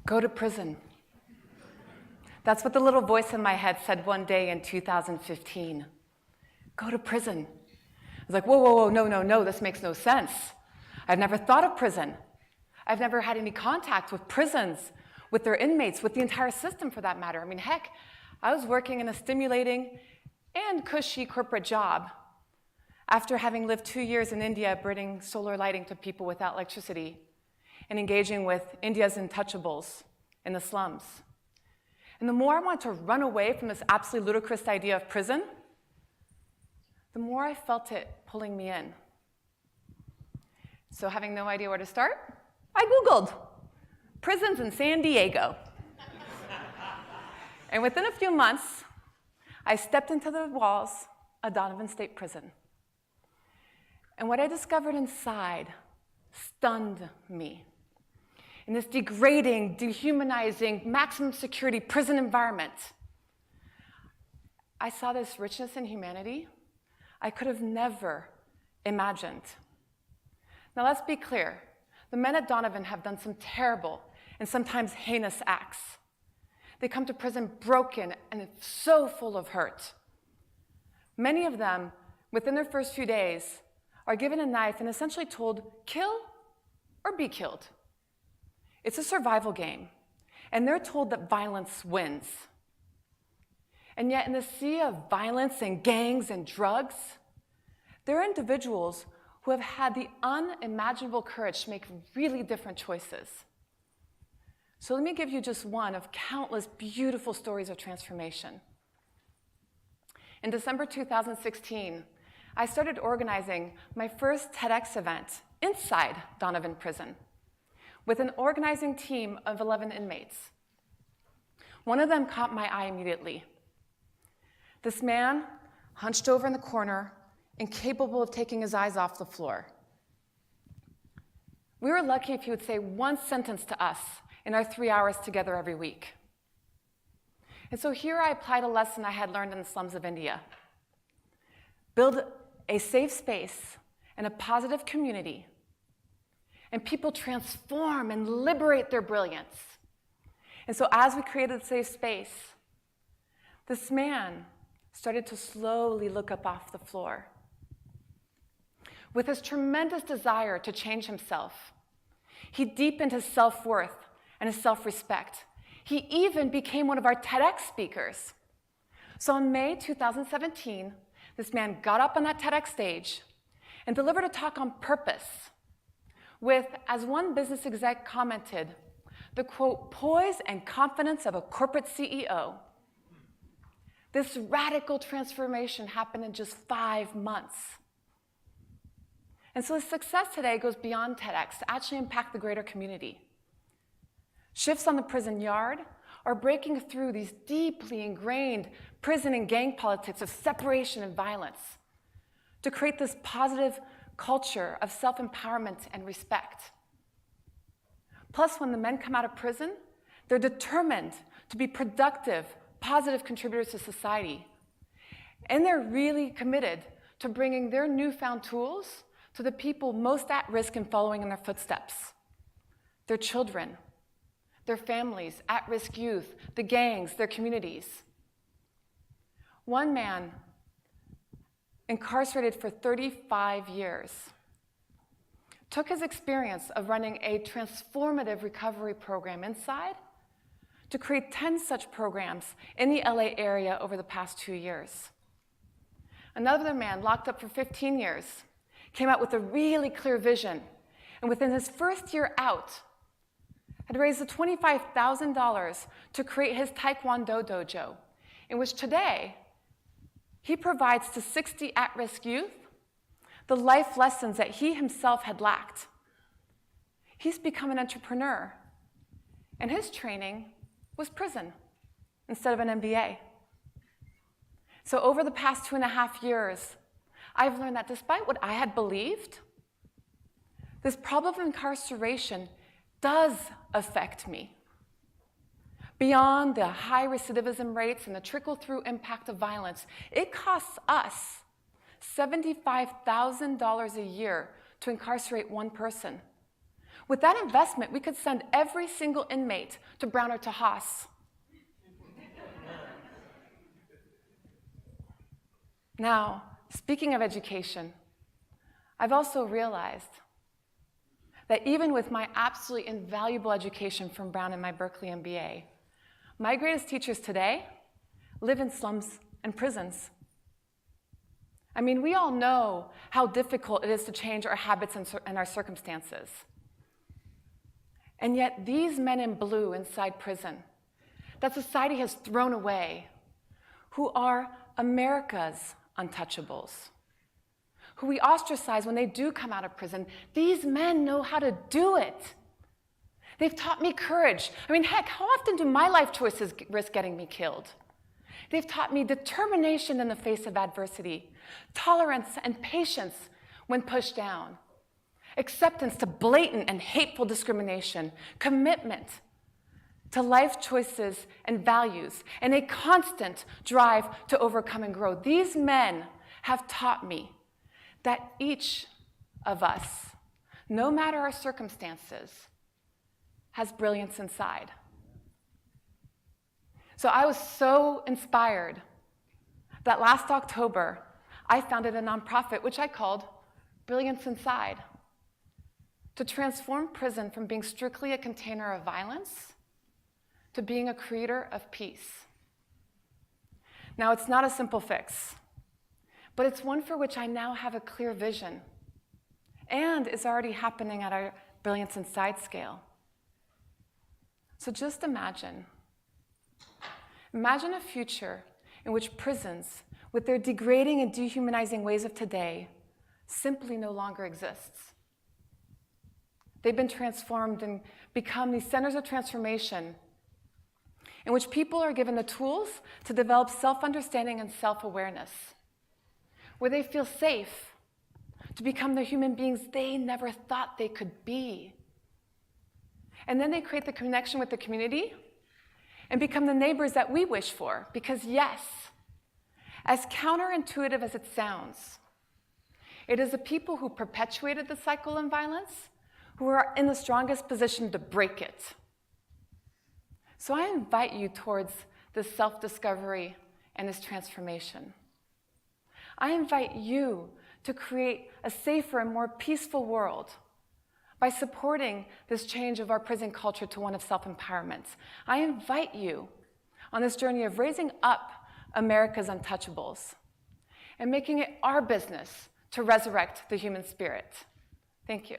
Go to prison. That's what the little voice in my head said one day in 2015. Go to prison. I was like, whoa, whoa, whoa, no, no, no, this makes no sense. I've never thought of prison. I've never had any contact with prisons, with their inmates, with the entire system for that matter. I mean, heck, I was working in a stimulating and cushy corporate job after having lived 2 years in India bringing solar lighting to people without electricity and engaging with India's untouchables in the slums. And the more I wanted to run away from this absolutely ludicrous idea of prison, the more I felt it pulling me in. So having no idea where to start, I Googled prisons in San Diego. And within a few months, I stepped into the walls of Donovan State Prison. And what I discovered inside stunned me. In this degrading, dehumanizing, maximum security prison environment, I saw this richness in humanity I could have never imagined. Now let's be clear. The men at Donovan have done some terrible and sometimes heinous acts. They come to prison broken and so full of hurt. Many of them, within their first few days, are given a knife and essentially told, kill or be killed. It's a survival game, and they're told that violence wins. And yet in the sea of violence and gangs and drugs, there are individuals who have had the unimaginable courage to make really different choices. So let me give you just one of countless beautiful stories of transformation. In December 2016, I started organizing my first TEDx event inside Donovan Prison with an organizing team of 11 inmates. One of them caught my eye immediately. This man, hunched over in the corner, incapable of taking his eyes off the floor. We were lucky if he would say one sentence to us in our 3 hours together every week. And so here I applied a lesson I had learned in the slums of India. Build a safe space and a positive community, and people transform and liberate their brilliance. And so as we created a safe space, this man started to slowly look up off the floor. With his tremendous desire to change himself, he deepened his self-worth and his self-respect. He even became one of our TEDx speakers. So in May 2017, this man got up on that TEDx stage and delivered a talk on purpose with, as one business exec commented, the quote, poise and confidence of a corporate CEO. This radical transformation happened in just 5 months. And so his success today goes beyond TEDx to actually impact the greater community. Shifts on the prison yard are breaking through these deeply ingrained prison and gang politics of separation and violence to create this positive culture of self-empowerment and respect. Plus, when the men come out of prison, they're determined to be productive, positive contributors to society. And they're really committed to bringing their newfound tools to the people most at risk and following in their footsteps. Their children, their families, at-risk youth, the gangs, their communities. One man, incarcerated for 35 years, took his experience of running a transformative recovery program inside to create 10 such programs in the LA area over the past 2 years. Another man, locked up for 15 years, came out with a really clear vision, and within his first year out, had raised the $25,000 to create his Taekwondo dojo, in which today, he provides to 60 at-risk youth the life lessons that he himself had lacked. He's become an entrepreneur, and his training was prison instead of an MBA. So over the past 2.5 years, I've learned that despite what I had believed, this problem of incarceration does affect me. Beyond the high recidivism rates and the trickle-through impact of violence, it costs us $75,000 a year to incarcerate one person, With that investment, we could send every single inmate to Brown or to Haas. Now, speaking of education, I've also realized that even with my absolutely invaluable education from Brown and my Berkeley MBA, my greatest teachers today live in slums and prisons. I mean, we all know how difficult it is to change our habits and our circumstances. And yet these men in blue inside prison that society has thrown away, who are America's untouchables, who we ostracize when they do come out of prison, these men know how to do it. They've taught me courage. I mean, heck, how often do my life choices risk getting me killed? They've taught me determination in the face of adversity, tolerance and patience when pushed down, acceptance to blatant and hateful discrimination, commitment to life choices and values, and a constant drive to overcome and grow. These men have taught me that each of us, no matter our circumstances, has brilliance inside. So I was so inspired that last October, I founded a nonprofit which I called Brilliance Inside, to transform prison from being strictly a container of violence to being a creator of peace. Now, it's not a simple fix, but it's one for which I now have a clear vision, and is already happening at our Brilliance Inside scale. So just imagine a future in which prisons, with their degrading and dehumanizing ways of today, simply no longer exists. They've been transformed and become these centers of transformation in which people are given the tools to develop self-understanding and self-awareness, where they feel safe to become the human beings they never thought they could be. And then they create the connection with the community and become the neighbors that we wish for, because yes, as counterintuitive as it sounds, it is the people who perpetuated the cycle of violence who are in the strongest position to break it. So I invite you towards this self-discovery and this transformation. I invite you to create a safer and more peaceful world by supporting this change of our prison culture to one of self-empowerment. I invite you on this journey of raising up America's untouchables and making it our business to resurrect the human spirit. Thank you.